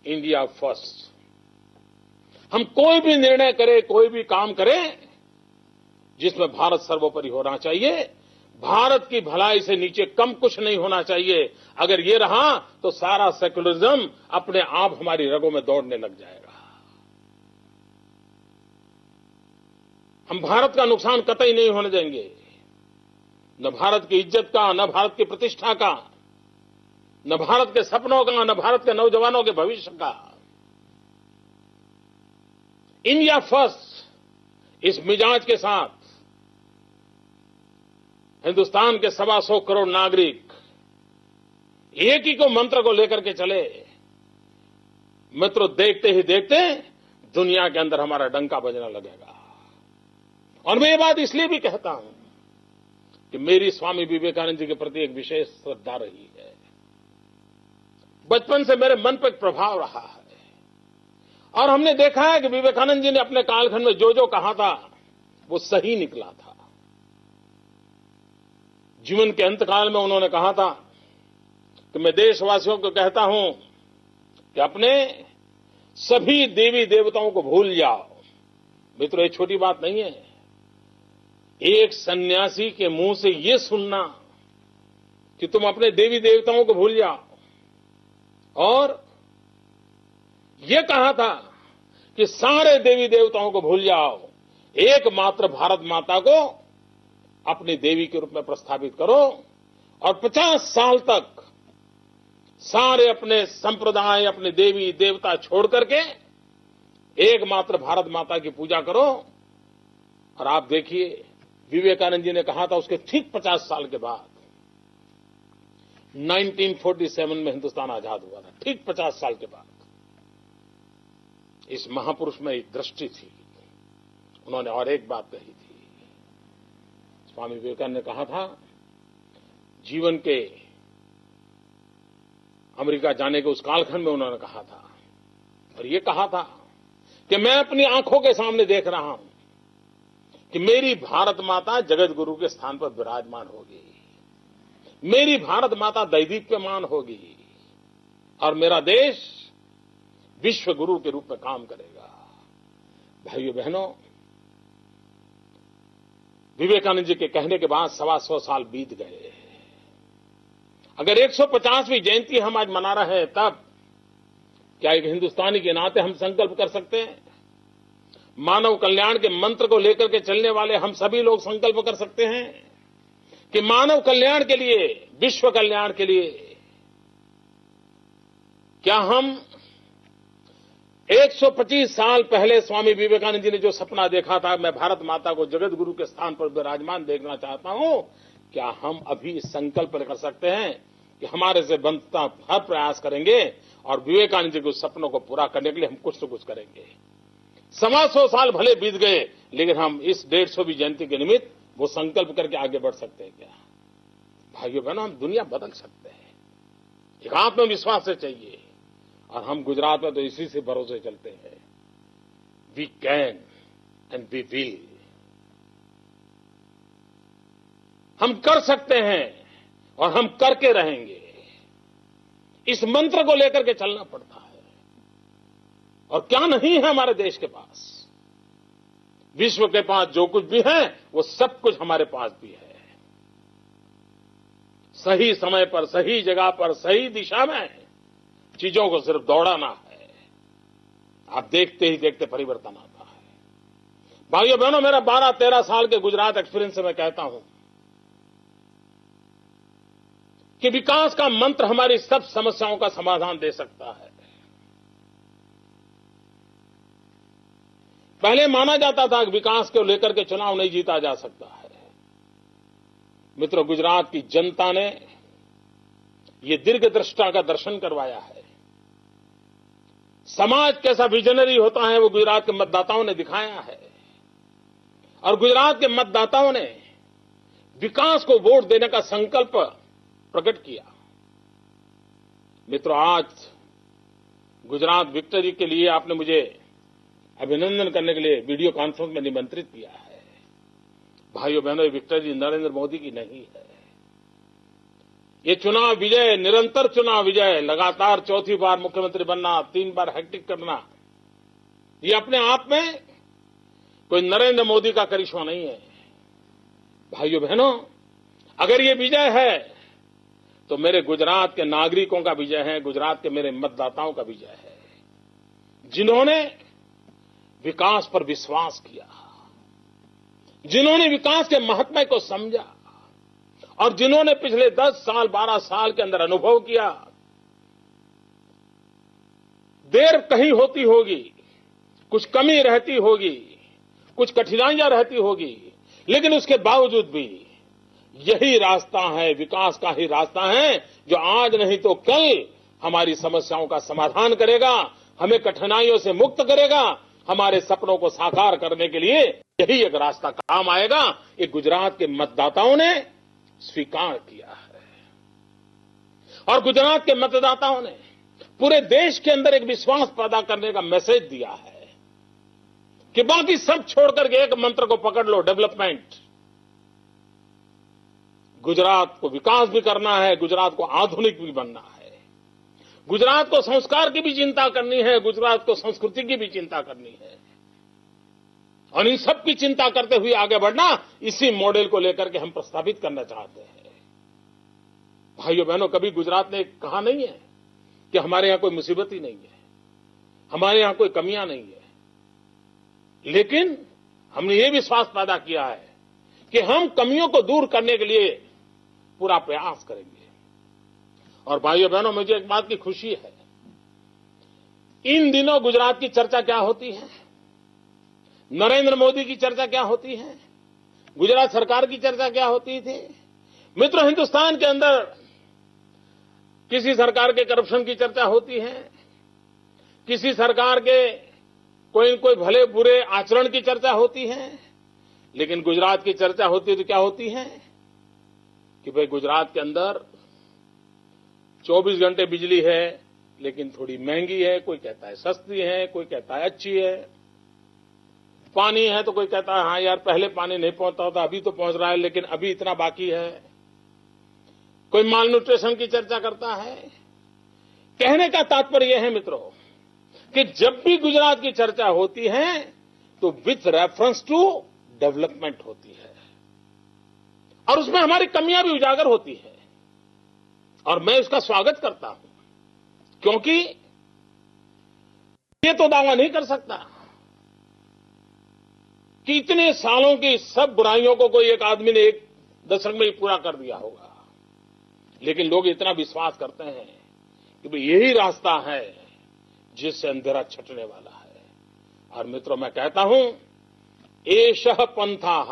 इंडिया फर्स्ट। हम कोई भी निर्णय करें, कोई भी काम करें, जिसमें भारत सर्वोपरि होना चाहिए। भारत की भलाई से नीचे कम कुछ नहीं होना चाहिए। अगर ये रहा तो सारा सेक्युलरिज्म अपने आप हमारी रगों में दौड़ने लग जाएगा। हम भारत का नुकसान कतई नहीं होने देंगे, न भारत की इज्जत का, न भारत की प्रतिष्ठा का, न भारत के सपनों का, न भारत के नौजवानों के भविष्य का। इंडिया फर्स्ट इस मिजाज के साथ हिंदुस्तान के 125 करोड़ नागरिक एक ही को मंत्र को लेकर के चले, मित्रों, देखते ही देखते दुनिया के अंदर हमारा डंका बजना लगेगा। और मैं ये बात इसलिए भी कहता हूं कि मेरी स्वामी विवेकानंद जी के प्रति एक विशेष श्रद्धा रही है। बचपन से मेरे मन पर एक प्रभाव रहा है। और हमने देखा है कि विवेकानंद जी ने अपने कालखंड में जो जो कहा था वो सही निकला था। जीवन के अंतकाल में उन्होंने कहा था कि मैं देशवासियों को कहता हूं कि अपने सभी देवी देवताओं को भूल जाओ। मित्रों, ये छोटी बात नहीं है। एक सन्यासी के मुंह से ये सुनना कि तुम अपने देवी देवताओं को भूल जाओ, और ये कहा था कि सारे देवी देवताओं को भूल जाओ, एकमात्र भारत माता को अपनी देवी के रूप में प्रस्थापित करो, और 50 साल तक सारे अपने संप्रदाय, अपने देवी देवता छोड़ करके एकमात्र भारत माता की पूजा करो। और आप देखिए, विवेकानंद जी ने कहा था उसके ठीक 50 साल के बाद 1947 में हिंदुस्तान आजाद हुआ था। ठीक 50 साल के बाद इस महापुरुष में एक दृष्टि थी। उन्होंने और एक बात कही थी। स्वामी विवेकानंद ने कहा था, जीवन के अमेरिका जाने के उस कालखंड में उन्होंने कहा था, और ये कहा था कि मैं अपनी आंखों के सामने देख रहा हूं कि मेरी भारत माता जगत गुरु के स्थान पर विराजमान होगी, मेरी भारत माता दैदीप्यमान होगी, और मेरा देश विश्व गुरु के रूप में काम करेगा। भाइयों बहनों, विवेकानंद जी के कहने के बाद 125 साल बीत गए। अगर 150वीं जयंती हम आज मना रहे हैं, तब क्या एक हिंदुस्तानी के नाते हम संकल्प कर सकते हैं? मानव कल्याण के मंत्र को लेकर के चलने वाले हम सभी लोग संकल्प कर सकते हैं कि मानव कल्याण के लिए, विश्व कल्याण के लिए क्या हम 125 साल पहले स्वामी विवेकानंद जी ने जो सपना देखा था, मैं भारत माता को जगत गुरु के स्थान पर विराजमान देखना चाहता हूं, क्या हम अभी इस संकल्प कर सकते हैं कि हमारे से बनता हर प्रयास करेंगे और विवेकानंद जी के सपनों को पूरा करने के लिए हम कुछ तो कुछ करेंगे। 125 साल भले बीत गए, लेकिन हम इस 150वीं जयंती के निमित्त वो संकल्प करके आगे बढ़ सकते हैं क्या? भाइयों बहनों, हम दुनिया बदल सकते हैं। एक आत्मविश्वास से चाहिए, और हम गुजरात में तो इसी से भरोसे चलते हैं। We can and we will. हम कर सकते हैं और हम करके रहेंगे, इस मंत्र को लेकर के चलना पड़ता है। और क्या नहीं है हमारे देश के पास, विश्व के पास जो कुछ भी है वो सब कुछ हमारे पास भी है। सही समय पर, सही जगह पर, सही दिशा में चीजों को सिर्फ दौड़ाना है। आप देखते ही देखते परिवर्तन आता है। भाइयों बहनों, मेरा 12-13 साल के गुजरात एक्सपीरियंस से मैं कहता हूं कि विकास का मंत्र हमारी सब समस्याओं का समाधान दे सकता है। पहले माना जाता था कि विकास को लेकर के चुनाव नहीं जीता जा सकता है। मित्रों, गुजरात की जनता ने ये दीर्घदृष्टा का दर्शन करवाया है। समाज कैसा विजनरी होता है वो गुजरात के मतदाताओं ने दिखाया है। और गुजरात के मतदाताओं ने विकास को वोट देने का संकल्प प्रकट किया। मित्रों, आज गुजरात विक्ट्री के लिए आपने मुझे अभिनंदन करने के लिए वीडियो कॉन्फ्रेंस में निमंत्रित किया है। भाइयों बहनों, ये विक्ट्री नरेंद्र मोदी की नहीं है। ये चुनाव विजय, निरंतर चुनाव विजय, लगातार चौथी बार मुख्यमंत्री बनना, 3 बार हैट्रिक करना, ये अपने आप में कोई नरेंद्र मोदी का करिश्मा नहीं है। भाइयों बहनों, अगर ये विजय है तो मेरे गुजरात के नागरिकों का विजय है, गुजरात के मेरे मतदाताओं का विजय है, जिन्होंने विकास पर विश्वास किया, जिन्होंने विकास के महत्व को समझा और जिन्होंने पिछले 10 साल 12 साल के अंदर अनुभव किया। देर कहीं होती होगी, कुछ कमी रहती होगी, कुछ कठिनाइयां रहती होगी, लेकिन उसके बावजूद भी यही रास्ता है, विकास का ही रास्ता है, जो आज नहीं तो कल हमारी समस्याओं का समाधान करेगा, हमें कठिनाइयों से मुक्त करेगा, हमारे सपनों को साकार करने के लिए यही एक रास्ता काम आएगा। ये गुजरात के मतदाताओं ने स्वीकार किया है। और गुजरात के मतदाताओं ने पूरे देश के अंदर एक विश्वास पैदा करने का मैसेज दिया है कि बाकी सब छोड़कर के एक मंत्र को पकड़ लो, डेवलपमेंट। गुजरात को विकास भी करना है, गुजरात को आधुनिक भी बनना है, गुजरात को संस्कार की भी चिंता करनी है, गुजरात को संस्कृति की भी चिंता करनी है। और इन सब की चिंता करते हुए आगे बढ़ना, इसी मॉडल को लेकर के हम प्रस्तावित करना चाहते हैं। भाइयों बहनों, कभी गुजरात ने कहा नहीं है कि हमारे यहां कोई मुसीबत ही नहीं है, हमारे यहां कोई कमियां नहीं है, लेकिन हमने ये विश्वास पैदा किया है कि हम कमियों को दूर करने के लिए पूरा प्रयास करेंगे। और भाइयों बहनों, मुझे एक बात की खुशी है, इन दिनों गुजरात की चर्चा क्या होती है, नरेंद्र मोदी की चर्चा क्या होती है, गुजरात सरकार की चर्चा क्या होती थी। मित्रों, हिंदुस्तान के अंदर किसी सरकार के करप्शन की चर्चा होती है, किसी सरकार के कोई भले बुरे आचरण की चर्चा होती है, लेकिन गुजरात की चर्चा होती है तो क्या होती है कि भाई गुजरात के अंदर 24 घंटे बिजली है, लेकिन थोड़ी महंगी है, कोई कहता है सस्ती है, कोई कहता है अच्छी है। पानी है तो कोई कहता है हाँ यार पहले पानी नहीं पहुंचता था, अभी तो पहुंच रहा है, लेकिन अभी इतना बाकी है। कोई माल न्यूट्रिशन की चर्चा करता है। कहने का तात्पर्य यह है मित्रों कि जब भी गुजरात की चर्चा होती है तो विथ रेफरेंस टू डेवलपमेंट होती है, और उसमें हमारी कमियां भी उजागर होती है, और मैं उसका स्वागत करता हूं, क्योंकि ये तो दावा नहीं कर सकता कि इतने सालों की सब बुराइयों को कोई एक आदमी ने एक दशक में ही पूरा कर दिया होगा, लेकिन लोग इतना विश्वास करते हैं कि भाई यही रास्ता है जिससे अंधेरा छटने वाला है। और मित्रों, मैं कहता हूं एषः पंथाः,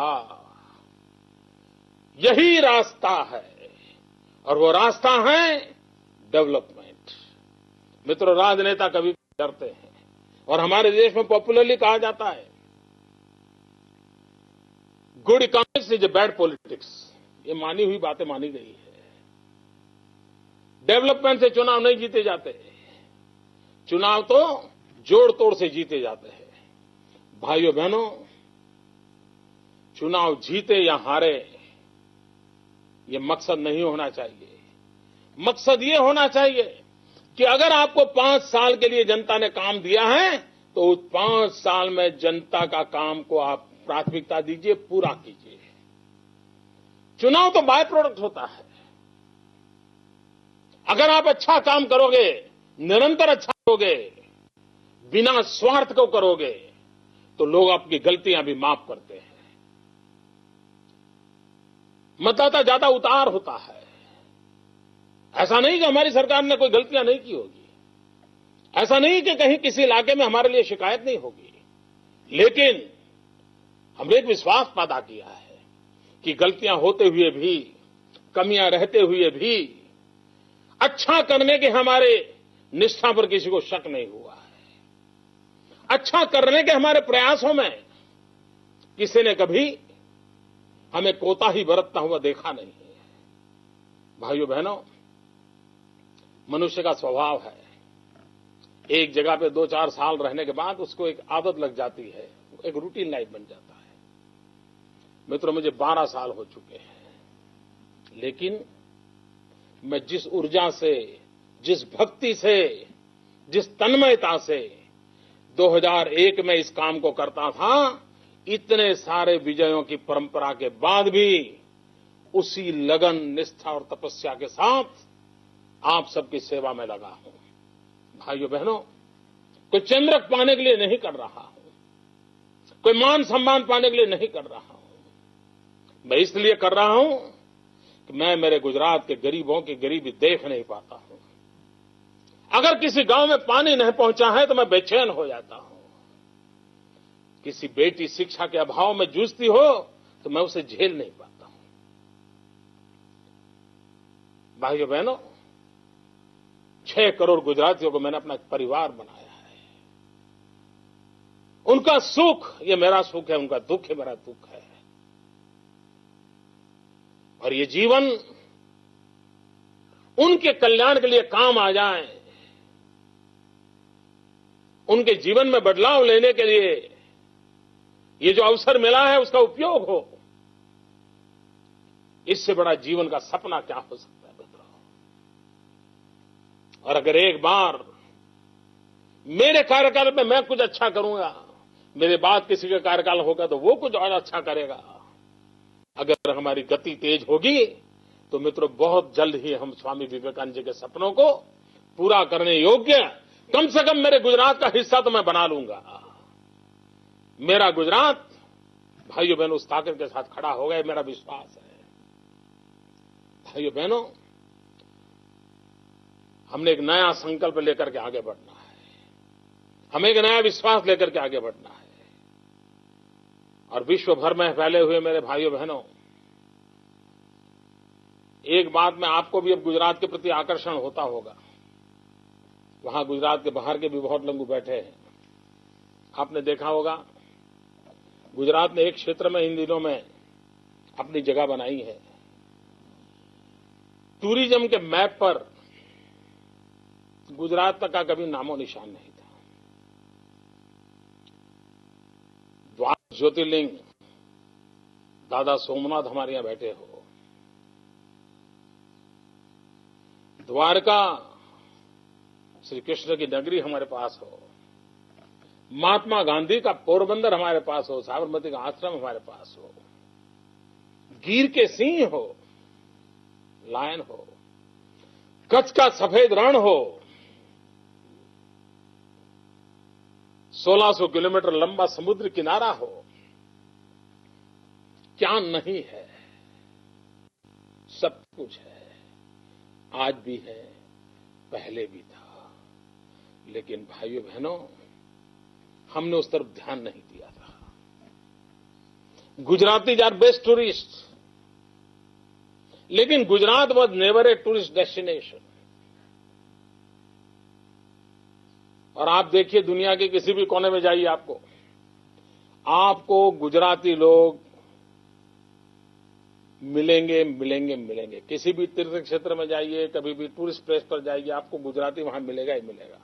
यही रास्ता है, और वो रास्ता है डेवलपमेंट। मित्रों, राजनेता कभी डरते हैं, और हमारे देश में पॉपुलरली कहा जाता है good economics is a bad politics. ये मानी हुई बातें मानी गई है। डेवलपमेंट से चुनाव नहीं जीते जाते, चुनाव तो जोड़ तोड़ से जीते जाते हैं। भाइयों बहनों, चुनाव जीते या हारे, ये मकसद नहीं होना चाहिए। मकसद ये होना चाहिए कि अगर आपको 5 साल के लिए जनता ने काम दिया है तो उस 5 साल में जनता का काम को आप प्राथमिकता दीजिए, पूरा कीजिए। चुनाव तो बाय प्रोडक्ट होता है। अगर आप अच्छा काम करोगे, निरंतर अच्छा करोगे, बिना स्वार्थ को करोगे, तो लोग आपकी गलतियां भी माफ करते हैं। मतदाता ज्यादा उतार होता है। ऐसा नहीं कि हमारी सरकार ने कोई गलतियां नहीं की होगी, ऐसा नहीं कि कहीं किसी इलाके में हमारे लिए शिकायत नहीं होगी, लेकिन हमने एक विश्वास पैदा किया है कि गलतियां होते हुए भी, कमियां रहते हुए भी अच्छा करने के हमारे निष्ठा पर किसी को शक नहीं हुआ है। अच्छा करने के हमारे प्रयासों में किसी ने कभी हमें कोताही बरतता हुआ देखा नहीं है। भाइयों बहनों, मनुष्य का स्वभाव है, एक जगह पे 2-4 साल रहने के बाद उसको एक आदत लग जाती है, एक रूटीन लाइफ बन जाता है। मित्रों, मुझे 12 साल हो चुके हैं, लेकिन मैं जिस ऊर्जा से, जिस भक्ति से, जिस तन्मयता से 2001 में इस काम को करता था, इतने सारे विजयों की परंपरा के बाद भी उसी लगन, निष्ठा और तपस्या के साथ आप सबकी सेवा में लगा हूं। भाइयों बहनों, कोई चंद्रक पाने के लिए नहीं कर रहा हूं, कोई मान सम्मान पाने के लिए नहीं कर रहा हूं। मैं इसलिए कर रहा हूं कि मैं मेरे गुजरात के गरीबों की गरीबी देख नहीं पाता हूं। अगर किसी गांव में पानी नहीं पहुंचा है तो मैं बेचैन हो जाता हूं। किसी बेटी शिक्षा के अभाव में जूझती हो तो मैं उसे झेल नहीं पाता हूं। भाइयों बहनों, 6 करोड़ गुजरातियों को मैंने अपना परिवार बनाया है। उनका सुख ये मेरा सुख है, उनका दुख ये मेरा दुख है। और ये जीवन उनके कल्याण के लिए काम आ जाए, उनके जीवन में बदलाव लेने के लिए ये जो अवसर मिला है उसका उपयोग हो, इससे बड़ा जीवन का सपना क्या हो सकता है मित्रों। और अगर एक बार मेरे कार्यकाल में मैं कुछ अच्छा करूंगा, मेरे बाद किसी का कार्यकाल होगा तो वो कुछ और अच्छा करेगा, अगर हमारी गति तेज होगी तो मित्रों बहुत जल्द ही हम स्वामी विवेकानंद जी के सपनों को पूरा करने योग्य कम से कम मेरे गुजरात का हिस्सा तो मैं बना लूंगा। मेरा गुजरात भाइयों बहनों उस ताकत के साथ खड़ा होगा, मेरा विश्वास है। भाइयों बहनों, हमने एक नया संकल्प लेकर के आगे बढ़ना है, हमें एक नया विश्वास लेकर के आगे बढ़ना है। और विश्व भर में फैले हुए मेरे भाइयों बहनों, एक बात में आपको भी अब गुजरात के प्रति आकर्षण होता होगा। वहां गुजरात के बाहर के भी बहुत लोग बैठे हैं। आपने देखा होगा गुजरात ने एक क्षेत्र में इन दिनों में अपनी जगह बनाई है। टूरिज्म के मैप पर गुजरात का कभी नामो निशान नहीं था। द्वार ज्योतिर्लिंग दादा सोमनाथ हमारे यहां बैठे हो, द्वारका श्री कृष्ण की नगरी हमारे पास हो, महात्मा गांधी का पोरबंदर हमारे पास हो, साबरमती का आश्रम हमारे पास हो, गिर के सिंह हो, लायन हो, कच्छ का सफेद रण हो, 1600 किलोमीटर लंबा समुद्र किनारा हो, क्या नहीं है, सब कुछ है। आज भी है, पहले भी था, लेकिन भाइयों बहनों हमने उस तरफ ध्यान नहीं दिया था। गुजरातीज आर बेस्ट टूरिस्ट, लेकिन Gujarat was never a tourist destination. और आप देखिए दुनिया के किसी भी कोने में जाइए, आपको गुजराती लोग मिलेंगे मिलेंगे मिलेंगे। किसी भी तीर्थ क्षेत्र में जाइए, कभी भी टूरिस्ट प्लेस पर जाइए, आपको गुजराती वहां मिलेगा ही मिलेगा।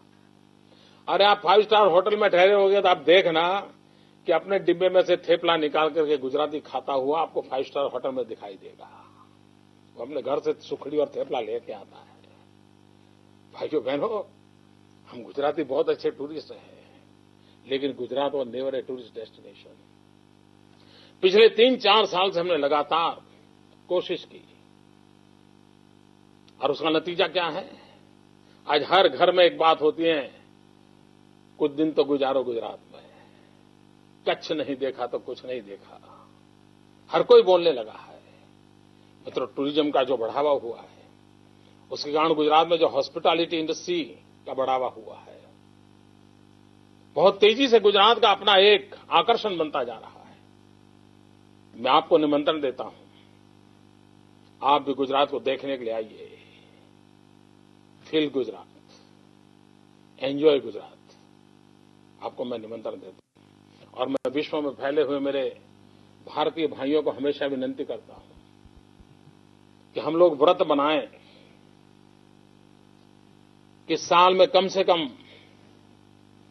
अरे आप 5 स्टार होटल में ठहरे होंगे तो आप देखना कि अपने डिब्बे में से थेपला निकाल करके गुजराती खाता हुआ आपको 5 स्टार होटल में दिखाई देगा। तो अपने घर से सुखड़ी और थेपला लेके आता है। भाइयों बहनों, हम गुजराती बहुत अच्छे टूरिस्ट हैं, लेकिन Gujarat was never a tourist destination. पिछले 3-4 साल से हमने लगातार कोशिश की और उसका नतीजा क्या है? आज हर घर में एक बात होती है, कुछ दिन तो गुजारो गुजरात में, कच्छ नहीं देखा तो कुछ नहीं देखा। हर कोई बोलने लगा है। मित्रों, टूरिज्म का जो बढ़ावा हुआ है, उसके कारण गुजरात में जो हॉस्पिटैलिटी इंडस्ट्री का बढ़ावा हुआ है, बहुत तेजी से गुजरात का अपना एक आकर्षण बनता जा रहा है। मैं आपको निमंत्रण देता हूं, आप भी गुजरात को देखने के लिए आइए। फील गुजरात, एंजॉय गुजरात, आपको मैं निमंत्रण देता हूं। और मैं विश्व में फैले हुए मेरे भारतीय भाइयों को हमेशा विनती करता हूं कि हम लोग व्रत बनाएं कि साल में कम से कम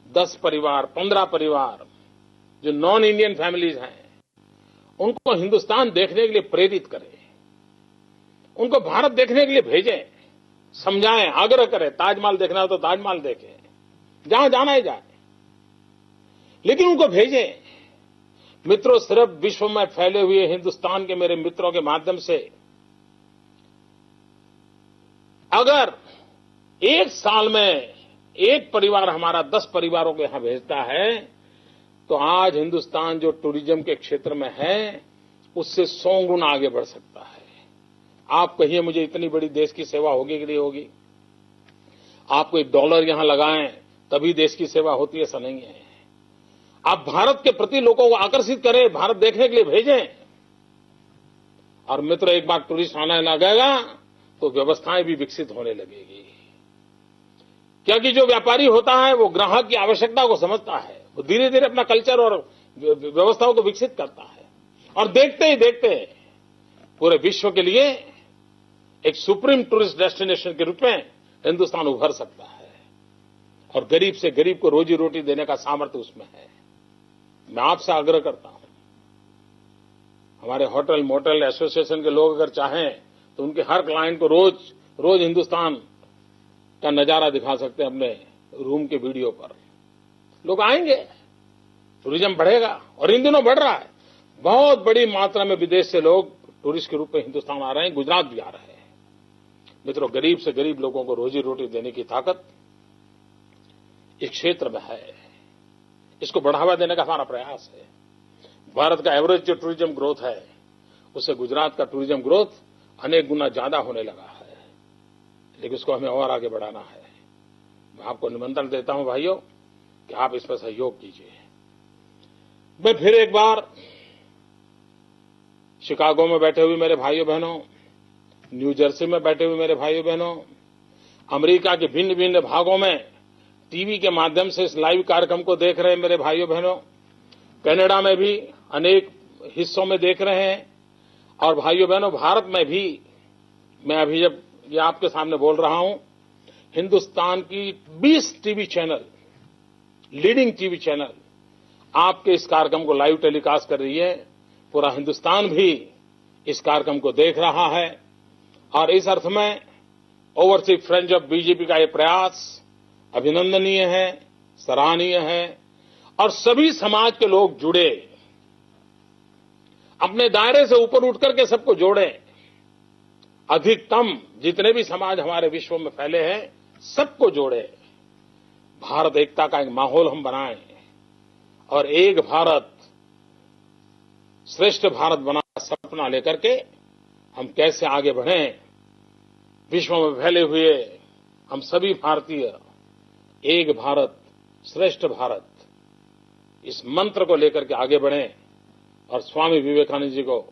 10 परिवार, 15 परिवार जो नॉन इंडियन फैमिलीज हैं, उनको हिंदुस्तान देखने के लिए प्रेरित करें, उनको भारत देखने के लिए भेजें, समझाएं, आग्रह करें। ताजमहल देखना हो तो ताजमहल देखें, जहां जाना है जाए, लेकिन उनको भेजें। मित्रों, सिर्फ विश्व में फैले हुए हिंदुस्तान के मेरे मित्रों के माध्यम से अगर एक साल में एक परिवार हमारा 10 परिवारों को यहां भेजता है, तो आज हिंदुस्तान जो टूरिज्म के क्षेत्र में है, उससे 100 गुना आगे बढ़ सकता है। आप कहिए मुझे इतनी बड़ी देश की सेवा होगी कि नहीं होगी? आप कोई डॉलर यहां लगाएं तभी देश की सेवा होती है, ऐसा नहीं है। आप भारत के प्रति लोगों को आकर्षित करें, भारत देखने के लिए भेजें। और मित्रों, एक बार टूरिस्ट आने लगेगा तो व्यवस्थाएं भी विकसित होने लगेगी, क्योंकि जो व्यापारी होता है वो ग्राहक की आवश्यकता को समझता है, वो धीरे धीरे अपना कल्चर और व्यवस्थाओं को विकसित करता है, और देखते ही देखते पूरे विश्व के लिए एक सुप्रीम टूरिस्ट डेस्टिनेशन के रूप में हिंदुस्तान उभर सकता है। और गरीब से गरीब को रोजी रोटी देने का सामर्थ्य उसमें है। मैं आपसे आग्रह करता हूं, हमारे होटल मोटल एसोसिएशन के लोग अगर चाहें तो उनके हर क्लाइंट को रोज हिंदुस्तान का नजारा दिखा सकते हैं अपने रूम के वीडियो पर। लोग आएंगे, टूरिज्म बढ़ेगा, और इन दिनों बढ़ रहा है। बहुत बड़ी मात्रा में विदेश से लोग टूरिस्ट के रूप में हिंदुस्तान आ रहे हैं, गुजरात भी आ रहे हैं। मित्रों, गरीब से गरीब लोगों को रोजी रोटी देने की ताकत इस क्षेत्र में है। इसको बढ़ावा देने का हमारा प्रयास है। भारत का एवरेज जो टूरिज्म ग्रोथ है, उससे गुजरात का टूरिज्म ग्रोथ अनेक गुना ज्यादा होने लगा है, लेकिन उसको हमें और आगे बढ़ाना है। मैं आपको निमंत्रण देता हूं भाइयों कि आप इसमें सहयोग कीजिए। मैं फिर एक बार शिकागो में बैठे हुए मेरे भाइयों बहनों, न्यू जर्सी में बैठे हुए मेरे भाइयों बहनों, अमेरिका के भिन्न भिन्न भागों में टीवी के माध्यम से इस लाइव कार्यक्रम को देख रहे मेरे भाइयों बहनों, कनाडा में भी अनेक हिस्सों में देख रहे हैं, और भाइयों बहनों, भारत में भी मैं अभी जब ये आपके सामने बोल रहा हूं, हिंदुस्तान की 20 TV channel, leading TV channel आपके इस कार्यक्रम को लाइव टेलीकास्ट कर रही है। पूरा हिंदुस्तान भी इस कार्यक्रम को देख रहा है, और इस अर्थ में ओवरसीज फ्रेंड्स ऑफ बीजेपी का ये प्रयास अभिनंदनीय है, सराहनीय है। और सभी समाज के लोग जुड़े, अपने दायरे से ऊपर उठ करके सबको जोड़े। अधिकतम जितने भी समाज हमारे विश्व में फैले हैं, सबको जोड़े। भारत एकता का एक माहौल हम बनाएं, और एक भारत श्रेष्ठ भारत बना सपना लेकर के हम कैसे आगे बढ़ें। विश्व में फैले हुए हम सभी भारतीय एक भारत श्रेष्ठ भारत, इस मंत्र को लेकर के आगे बढ़ें और स्वामी विवेकानंद जी को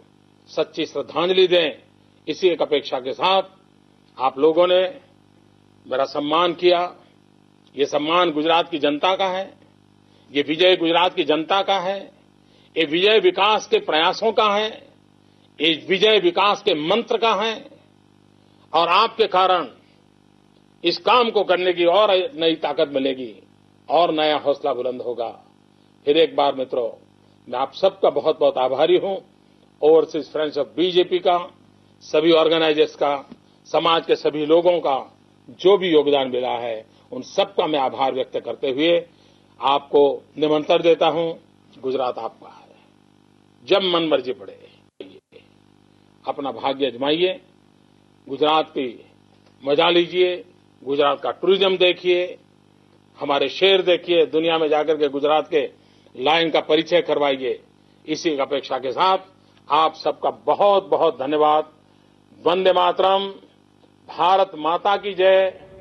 सच्ची श्रद्धांजलि दें। इसी एक अपेक्षा के साथ आप लोगों ने मेरा सम्मान किया। ये सम्मान गुजरात की जनता का है, ये विजय गुजरात की जनता का है, ये विजय विकास के प्रयासों का है, ये विजय विकास के मंत्र का है। और आपके कारण इस काम को करने की और नई ताकत मिलेगी, और नया हौसला बुलंद होगा। फिर एक बार मित्रों, मैं आप सबका बहुत बहुत आभारी हूं, ओवरसीज फ्रेंड्स ऑफ बीजेपी का, सभी ऑर्गेनाइजर्स का, समाज के सभी लोगों का जो भी योगदान मिला है, उन सबका मैं आभार व्यक्त करते हुए आपको निमंत्रण देता हूं। गुजरात आपका है। जब मन मर्जी पड़े अपना भाग्य आजमाइए, गुजरात की मजा लीजिए, गुजरात का टूरिज्म देखिए, हमारे शहर देखिए, दुनिया में जाकर के गुजरात के लायन का परिचय करवाइए। इसी अपेक्षा के साथ आप सबका बहुत बहुत धन्यवाद। वंदे मातरम। भारत माता की जय।